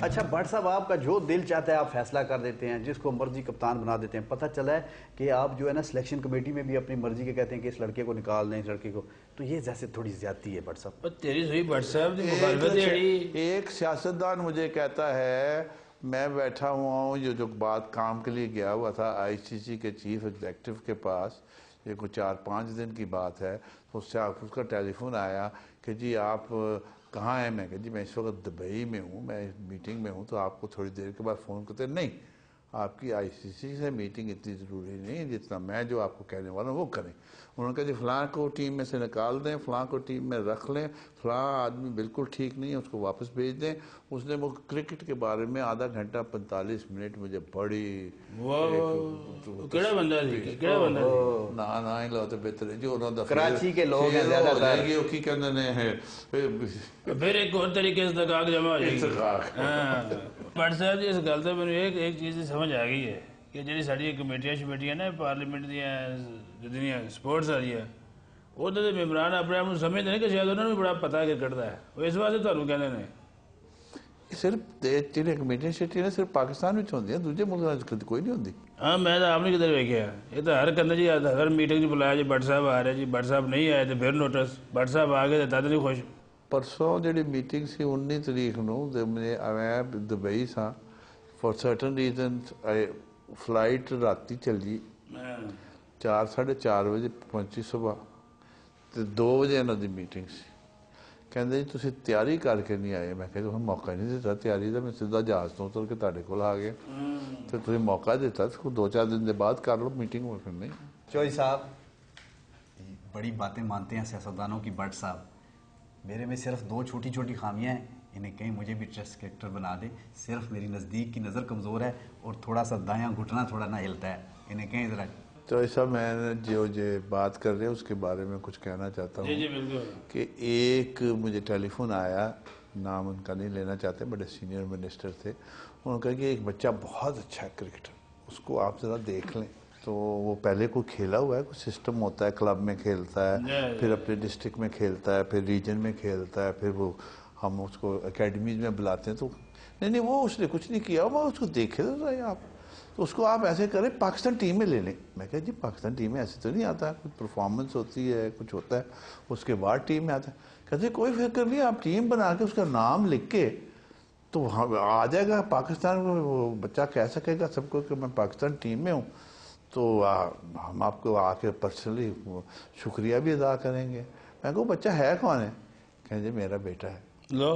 اچھا بٹ صاحب آپ کا جو دل چاہتا ہے آپ فیصلہ کر دیتے ہیں, جس کو مرضی کپتان بنا دیتے ہیں. پتہ چلا ہے کہ آپ جو ہے نا سلیکشن کمیٹی میں بھی اپنی مرضی کے کہتے ہیں کہ اس لڑکے کو نکال دیں, اس لڑکے کو, تو یہ جیسے تھوڑی زیادتی ہے بٹ صاحب. تیری صحیح بٹ صاحب دی مخالفت ہے. ایک سیاستدان مجھے کہتا ہے, میں بیٹھا ہوا ہوں, یہ جو بات کام کے لیے گیا ہوا تھا آئی سی سی کے چیف ایگزیکٹو کے پاس, یہ کوئی 4-5 دن کی بات ہے, اس کا ٹیلی فون آیا کہ جی آپ کہاں ہیں. میں کہ جی میں اس وقت دبئی میں ہوں, میں میٹنگ میں ہوں, تو آپ کو تھوڑی دیر کے بعد فون کرتے. نہیں, آپ کی آئی سی سی سے میٹنگ اتنی ضروری نہیں جتنا میں جو آپ کو کہنے والا ہوں وہ کریں. انہوں نے کہا جی فلاں کو ٹیم میں سے نکال دیں, فلاں کو ٹیم میں رکھ لیں, فلاں آدمی بالکل ٹھیک نہیں ہے اس کو واپس بھیج دیں. اس نے وہ کرکٹ کے بارے میں آدھا گھنٹہ 45 منٹ مجھے بڑی کیڑا بندہ تھی, کیڑا بندہ تھی نا ہی لو تو بہتر ہے جو انہوں نے کراچی کے لوگ ہیں زیادہ تر, یہ کی کہنے نے ہے پھر ایک اور طریقے سے دقاق جمع ہو جائے گی. بٹ صاحب جی اس گل تو میں ایک چیز سمجھ آ گئی ہے کہ جی ساری کمیٹیاں نا پارلیمنٹ دیا جتنی سپورٹس والی ہے, وہ تو ممبران اپنے آپ کو سمجھتے ہیں کہ شاید انہوں نے بھی بڑا پتا کرکٹ کا ہے, وہ اس واسطے تمہیں کہنے نے صرف جہاں کمیٹیاں شیٹیاں صرف پاکستان میں ہوتی ہیں, دوسرے ملک کوئی نہیں ہوتی. ہاں میں تو آپ نے کدھر ویکیا, یہ تو ہر کندھے جی ہر میٹنگ چ بلایا جی بٹ صاحب آ رہے جی, بٹ صاحب نہیں آئے تو پھر نوٹس, بٹ صاحب آ گئے تو تد نہیں خوش. پرسوں جڑی میٹنگ سی 19 تاریخ نو میں دبئی سا, فار سرٹن ریزن فلائٹ راتی چلی 4-4:30 بجے پہنچی صبح, تو 2 بجے انہوں دی میٹنگ سی. کہندے جی تسی تیاری کر کے نہیں آئے. میں کہا موقع نہیں دیتا تیاری دا, میں سیدھا جہاز تو اتر کے تہاڈے کول آ گیا, تو تسی موقع دیتا 2-4 دن دے بعد کر لو میٹنگ. میں پھر نہیں. چوئی صاحب بڑی باتیں مانتے ہیں سیاستدانوں کی بٹ صاحب, میرے میں صرف 2 چھوٹی چھوٹی خامیاں ہیں, انہیں کہیں مجھے بھی ٹیسٹ کرکٹر بنا دیں. صرف میری نزدیک کی نظر کمزور ہے اور تھوڑا سا دایاں گھٹنا تھوڑا نہ ہلتا ہے, انہیں کہیں ذرا. تو ایسا میں جو بات کر رہے ہیں اس کے بارے میں کچھ کہنا چاہتا ہوں کہ ایک مجھے ٹیلی فون آیا, نام ان کا نہیں لینا چاہتے, بڑے سینئر منسٹر تھے. انہوں نے کہا کہ ایک بچہ بہت اچھا ہے کرکٹر, اس کو آپ ذرا دیکھ لیں. تو وہ پہلے کوئی کھیلا ہوا ہے, کوئی سسٹم ہوتا ہے, کلب میں کھیلتا ہے, پھر اپنے ڈسٹرکٹ میں کھیلتا ہے, پھر ریجن میں کھیلتا ہے, پھر وہ ہم اس کو اکیڈمیز میں بلاتے ہیں. تو نہیں وہ اس نے کچھ نہیں کیا, وہ اس کو دیکھے تو آپ, تو اس کو آپ ایسے کریں پاکستان ٹیم میں لے لیں. میں کہا جی پاکستان ٹیم میں ایسے تو نہیں آتا ہے, کچھ پرفارمنس ہوتی ہے, کچھ ہوتا ہے, اس کے بعد ٹیم میں آتا ہے. کہتے کوئی فکر نہیں, آپ ٹیم بنا کے اس کا نام لکھ کے تو آ جائے گا پاکستان کو. وہ بچہ کہہ سکے گا سب کو کہ میں پاکستان ٹیم میں ہوں, تو ہم آپ کو آ کے پرسنلی شکریہ بھی ادا کریں گے. میں کہوں بچہ ہے کون ہے؟ کہیں جی میرا بیٹا ہے. لو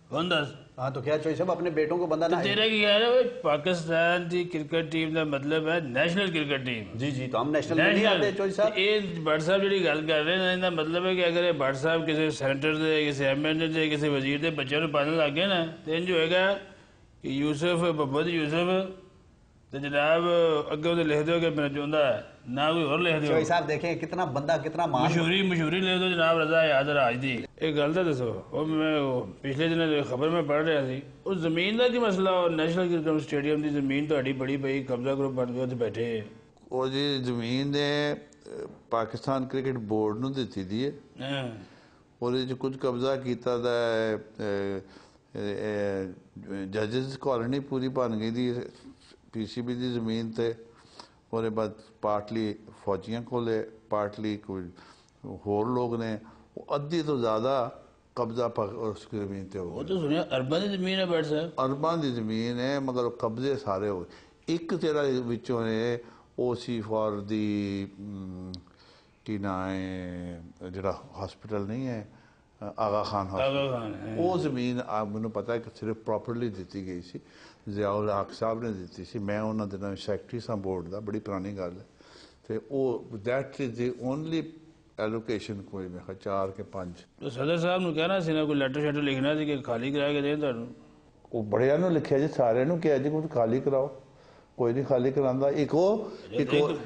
کون دس. ہاں تو کیا چوئی صاحب اپنے بیٹوں کو بندہ نہ تیرے کی کہہ رہے پاکستان کی کرکٹ ٹیم کا مطلب ہے نیشنل کرکٹ ٹیم. جی جی, تو ہم نیشنل میں نہیں آتے چوئی صاحب. یہ بٹ صاحب جی گل کر رہے ہیں, ان کا مطلب ہے کہ اگر بٹ صاحب کسی سینیٹر دے, کسی ایم ایل اے دے, کسی وزیر دے بچوں کو پالنے لگ گئے نا, تو انج ہوئے گا کہ یوسف محمد یوسف تو جناب اگے وہ لکھ دو کہ میرا چاہتا ہے, نہ کوئی اور لکھ دو. چوئی صاحب دیکھیں کتنا بندہ کتنا مشہوری لکھ دو جناب رضا یاد راج دی. ایک گل تو دسو, وہ میں پچھلے دن خبر میں پڑھ رہا سی, اس زمین کا کی مسئلہ, اور نیشنل کرکٹ اسٹیڈیم کی زمین تو بڑی پئی, قبضہ گروپ بن کے اتنے بیٹھے. اور جی زمین نے پاکستان کرکٹ بورڈ نو دیتی دی ہے, اور کچھ قبضہ کیتا تھا ججز کالونی پوری بن گئی تھی پی سی بی دی زمین تے, اور بعد پارٹلی فوجیاں کو لے, پارٹلی کوئی ہور لوگ نے, ادھی تو زیادہ قبضہ اس کی زمین تے ہو گیا. وہ تو سنیا ارباں دی زمین ہے بٹ صاحب, ارباں دی زمین ہے, مگر قبضے سارے ہو گئے. ایک تیرا وچوں نے او سی فار دی کی نا ہے جڑا ہاسپٹل نہیں ہے آغا خان ہاسپٹل, وہ زمین آپ مجھے پتا ہے کہ صرف پراپرلی دیتی گئی سی, ضیاء الحق صاحب نے دیتی سی. میں انہوں دنوں سیکٹری سا بورڈ دا, بڑی پرانی گل ہے. تو وہ that is the only allocation کوئی میں 4 کے 5. تو صدر صاحب نے کہنا سی نا کوئی لیٹر شیٹر لکھنا سی کہ خالی کرا کے دیں تمہیں. وہ بڑے نو لکھیا جی, سارے نو کیا جی کچھ خالی کراؤ, کوئی نہیں خالی کرانا. ایک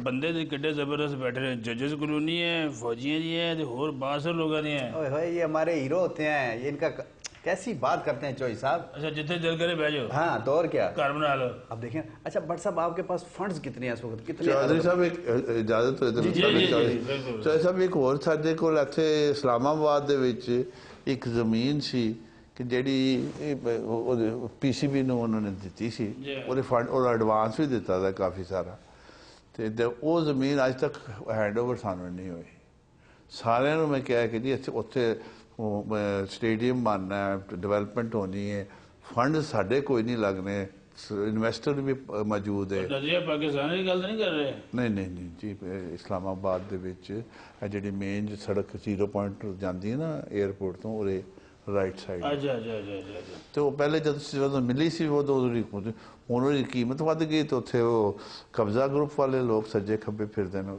بندے دے کڈے زبردست بیٹھے رہے, ججز کلونی ہے, فوجیاں جی ہیں, اور باہر لوگ نہیں ہیں. یہ ہمارے ہیرو ہوتے ہیں, یہ ان کا کیسی بات کرتے ہیں چوئی صاحب. اچھا جتنے دل کرے بہ جاؤ. ہاں تو اور کیا, گھر بنا لو. اب دیکھیں. اچھا بٹ صاحب آپ کے پاس فنڈز کتنے ہیں اس وقت, کتنے؟ چودھری صاحب ایک اجازت ہوئے چودھری صاحب ایک اور ساڈے کول ایتھے اسلام آباد دے وچ ایک زمین سی ਕਿ ਜਿਹੜੀ PCB ਨੂੰ ਉਹਨਾਂ ਨੇ ਦਿੱਤੀ ਸੀ ਉਹਦੇ ਫੰਡ ਉਹਦਾ ਐਡਵਾਂਸ ਵੀ ਦਿੱਤਾ ਦਾ ਕਾਫੀ ਸਾਰਾ, ਤੇ ਉਹ ਜ਼ਮੀਨ ਅੱਜ ਤੱਕ ਹੈਂਡਓਵਰ ਸਾਨੂੰ ਨਹੀਂ ਹੋਈ। ਸਾਰਿਆਂ ਨੂੰ ਮੈਂ ਕਿਹਾ ਕਿ ਜੀ ਉੱਥੇ ਸਟੇਡੀਅਮ ਬਣਨਾ ਹੈ, ਡਿਵੈਲਪਮੈਂਟ ਹੋਣੀ ਹੈ, ਫੰਡ ਸਾਡੇ ਕੋਈ ਨਹੀਂ ਲੱਗਣੇ, ਇਨਵੈਸਟਰ ਵੀ ਮੌਜੂਦ ਹੈ। ਪਾਕਿਸਤਾਨ ਦੀ ਗੱਲ ਨਹੀਂ ਕਰ ਰਹੇ? ਨਹੀਂ ਜੀ, ਇਸਲਾਮਾਬਾਦ ਦੇ ਵਿੱਚ ਇਹ ਜਿਹੜੀ ਮੇਨ ਸੜਕ 0 ਪੁਆਇੰਟ ਜਾਂਦੀ ਹੈ ਨਾ ਏਅਰਪੋਰਟ ਤੋਂ, ਉਹਦੇ ਰਾਈਟ ਸਾਈਡ। ਤੇ ਉਹ ਪਹਿਲੇ ਜਦੋਂ ਮਿਲੀ ਸੀ ਹੁਣ ਉਹਦੀ ਕੀਮਤ ਵੱਧ ਗਈ, ਤੇ ਉੱਥੇ ਉਹ ਕਬਜ਼ਾ ਗਰੁੱਪ ਵਾਲੇ ਲੋਕ ਸੱਜੇ ਖੱਬੇ ਫਿਰਦੇ ਨੇ।